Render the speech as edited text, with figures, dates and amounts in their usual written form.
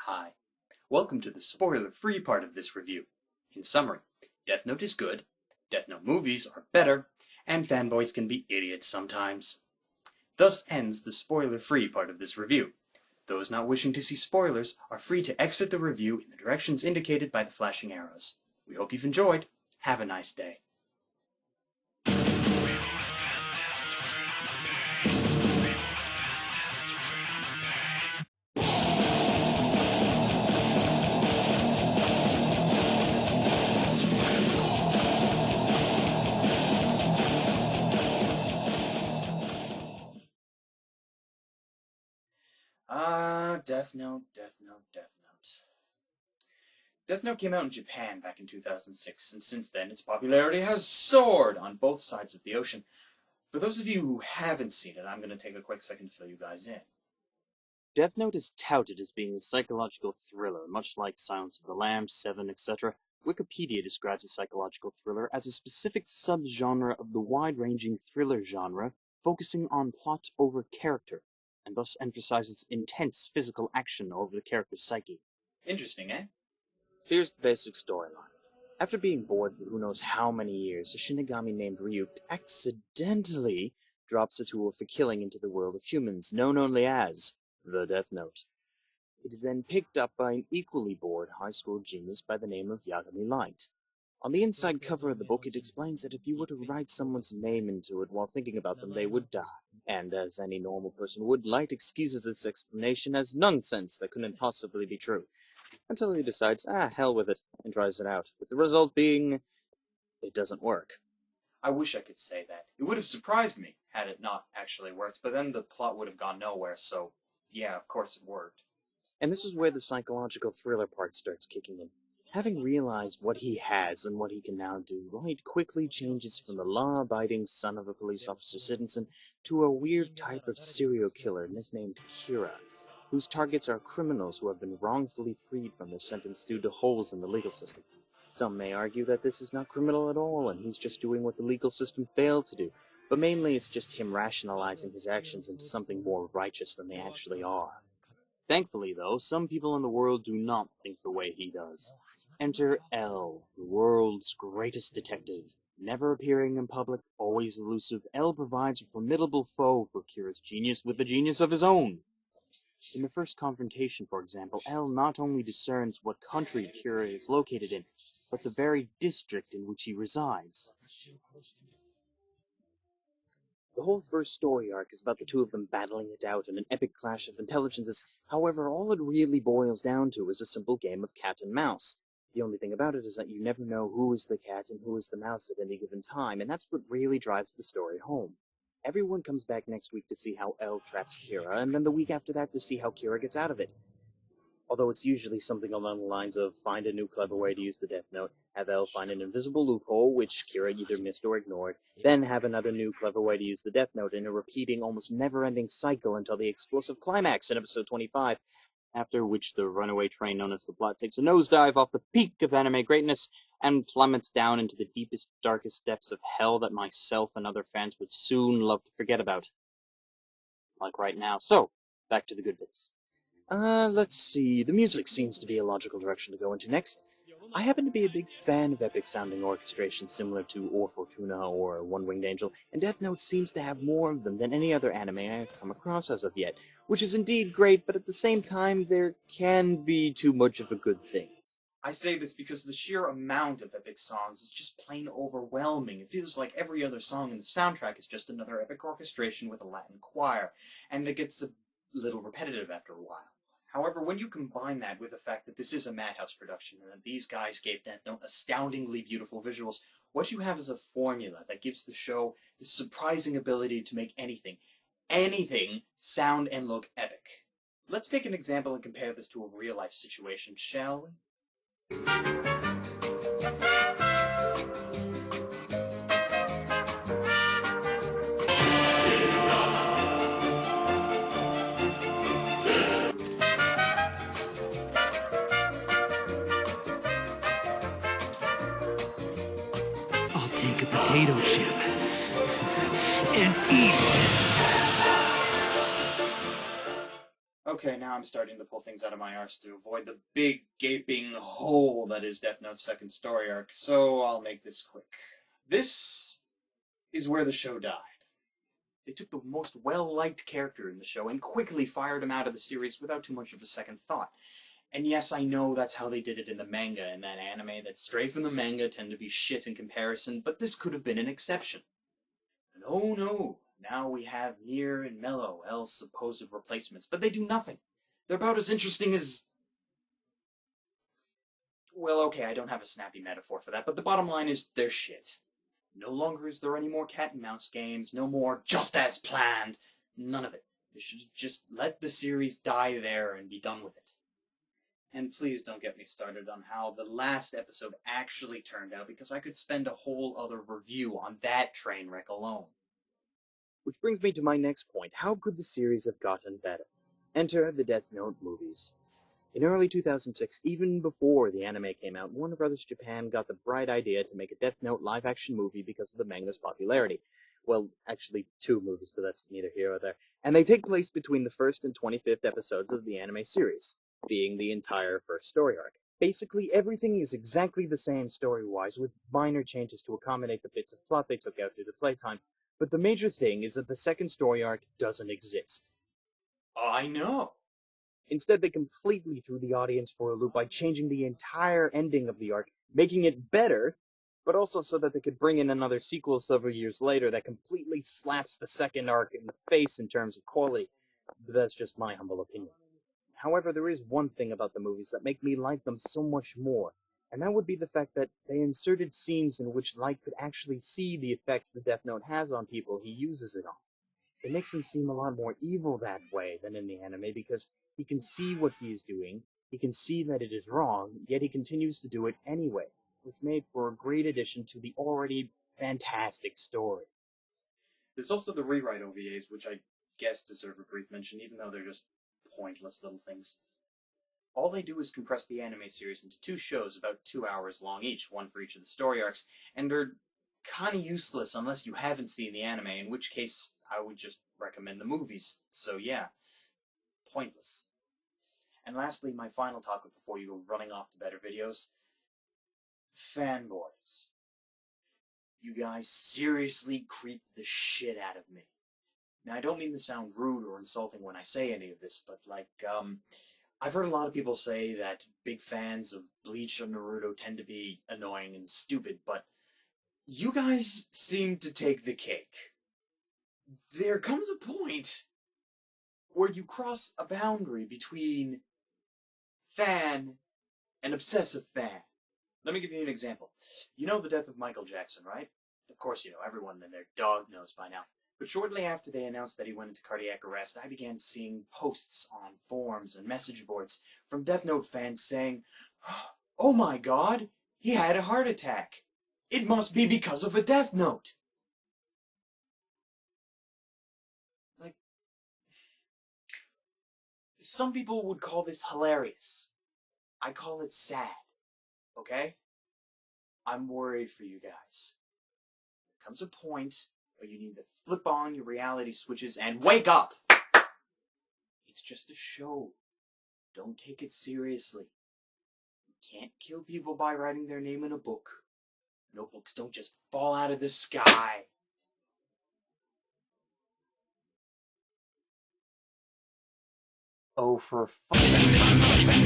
Hi. Welcome to the spoiler-free part of this review. In summary, Death Note is good, Death Note movies are better, and fanboys can be idiots sometimes. Thus ends the spoiler-free part of this review. Those not wishing to see spoilers are free to exit the review in the directions indicated by the flashing arrows. We hope you've enjoyed. Have a nice day. Death Note. Death Note came out in Japan back in 2006, and since then its popularity has soared on both sides of the ocean. For those of you who haven't seen it, I'm going to take a quick second to fill you guys in. Death Note is touted as being a psychological thriller, much like Silence of the Lambs, Seven, etc. Wikipedia describes a psychological thriller as a specific subgenre of the wide-ranging thriller genre, focusing on plot over character, and thus emphasizes intense physical action over the character's psyche. Interesting, eh? Here's the basic storyline. After being bored for who knows how many years, a Shinigami named Ryuk accidentally drops a tool for killing into the world of humans, known only as the Death Note. It is then picked up by an equally bored high school genius by the name of Yagami Light. On the inside cover of the book, it explains that if you were to write someone's name into it while thinking about them, they would die. And as any normal person would, Light excuses this explanation as nonsense that couldn't possibly be true. Until he decides, hell with it, and tries it out, with the result being, it doesn't work. I wish I could say that. It would have surprised me had it not actually worked, but then the plot would have gone nowhere, so yeah, of course it worked. And this is where the psychological thriller part starts kicking in. Having realized what he has and what he can now do, Light quickly changes from the law-abiding son of a police officer citizen to a weird type of serial killer misnamed Kira, whose targets are criminals who have been wrongfully freed from their sentence due to holes in the legal system. Some may argue that this is not criminal at all, and he's just doing what the legal system failed to do, but mainly it's just him rationalizing his actions into something more righteous than they actually are. Thankfully, though, some people in the world do not think the way he does. Enter L, the world's greatest detective. Never appearing in public, always elusive, L provides a formidable foe for Kira's genius with a genius of his own. In the first confrontation, for example, L not only discerns what country Kira is located in, but the very district in which he resides. The whole first story arc is about the two of them battling it out in an epic clash of intelligences. However, all it really boils down to is a simple game of cat and mouse. The only thing about it is that you never know who is the cat and who is the mouse at any given time, and that's what really drives the story home. Everyone comes back next week to see how L traps Kira, and then the week after that to see how Kira gets out of it. Although it's usually something along the lines of find a new clever way to use the Death Note, have L find an invisible loophole, which Kira either missed or ignored, then have another new clever way to use the Death Note in a repeating, almost never-ending cycle until the explosive climax in episode 25, after which the runaway train known as the plot takes a nosedive off the peak of anime greatness and plummets down into the deepest, darkest depths of hell that myself and other fans would soon love to forget about. Like right now. So, back to the good bits. Let's see. The music seems to be a logical direction to go into next. I happen to be a big fan of epic-sounding orchestration similar to Or Fortuna or One-Winged Angel, and Death Note seems to have more of them than any other anime I've come across as of yet, which is indeed great, but at the same time, there can be too much of a good thing. I say this because the sheer amount of epic songs is just plain overwhelming. It feels like every other song in the soundtrack is just another epic orchestration with a Latin choir, and it gets a little repetitive after a while. However, when you combine that with the fact that this is a Madhouse production and that these guys gave Death Note astoundingly beautiful visuals, what you have is a formula that gives the show the surprising ability to make anything sound and look epic. Let's take an example and compare this to a real-life situation, shall we? Take a potato chip and eat it. Okay, now now I'm starting to pull things out of my arse to avoid the big gaping hole that is Death Note's second story arc, so I'll make this quick. This is where the show died. They took the most well-liked character in the show and quickly fired him out of the series without too much of a second thought. And yes, I know that's how they did it in the manga, and that anime that stray from the manga tend to be shit in comparison, but this could have been an exception. And oh no, now we have Nier and Mello, L's supposed replacements, but they do nothing. They're about as interesting as... Well, okay, I don't have a snappy metaphor for that, but the bottom line is they're shit. No longer is there any more cat and mouse games, no more just as planned, none of it. They should just let the series die there and be done with it. And please don't get me started on how the last episode actually turned out, because I could spend a whole other review on that train wreck alone. Which brings me to my next point. How could the series have gotten better? Enter the Death Note movies. In early 2006, even before the anime came out, Warner Bros. Japan got the bright idea to make a Death Note live-action movie because of the manga's popularity. Well, actually 2 movies, but that's neither here or there. And they take place between the 1st and 25th episodes of the anime series, being the entire first story arc. Basically, everything is exactly the same story-wise, with minor changes to accommodate the bits of plot they took out due to playtime. But the major thing is that the second story arc doesn't exist. I know. Instead, they completely threw the audience for a loop by changing the entire ending of the arc, making it better, but also so that they could bring in another sequel several years later that completely slaps the second arc in the face in terms of quality. But that's just my humble opinion. However, there is one thing about the movies that make me like them so much more, and that would be the fact that they inserted scenes in which Light could actually see the effects the Death Note has on people he uses it on. It makes him seem a lot more evil that way than in the anime, because he can see what he is doing, he can see that it is wrong, yet he continues to do it anyway, which made for a great addition to the already fantastic story. There's also the rewrite OVAs, which I guess deserve a brief mention, even though they're just pointless little things. All they do is compress the anime series into 2 shows about 2 hours long each, one for each of the story arcs, and are kind of useless unless you haven't seen the anime, in which case I would just recommend the movies. So yeah, pointless. And lastly, my final topic before you go running off to better videos. Fanboys. You guys seriously creep the shit out of me. Now, I don't mean to sound rude or insulting when I say any of this, but I've heard a lot of people say that big fans of Bleach or Naruto tend to be annoying and stupid, but you guys seem to take the cake. There comes a point where you cross a boundary between fan and obsessive fan. Let me give you an example. You know the death of Michael Jackson, right? Of course you know. Everyone and their dog knows by now. But shortly after they announced that he went into cardiac arrest, I began seeing posts on forums and message boards from Death Note fans saying, "Oh my god, he had a heart attack. It must be because of a Death Note." Some people would call this hilarious. I call it sad. Okay? I'm worried for you guys. There comes a point where you need to flip on your reality switches and wake up! It's just a show. Don't take it seriously. You can't kill people by writing their name in a book. Notebooks don't just fall out of the sky. Oh, for fuck's sake.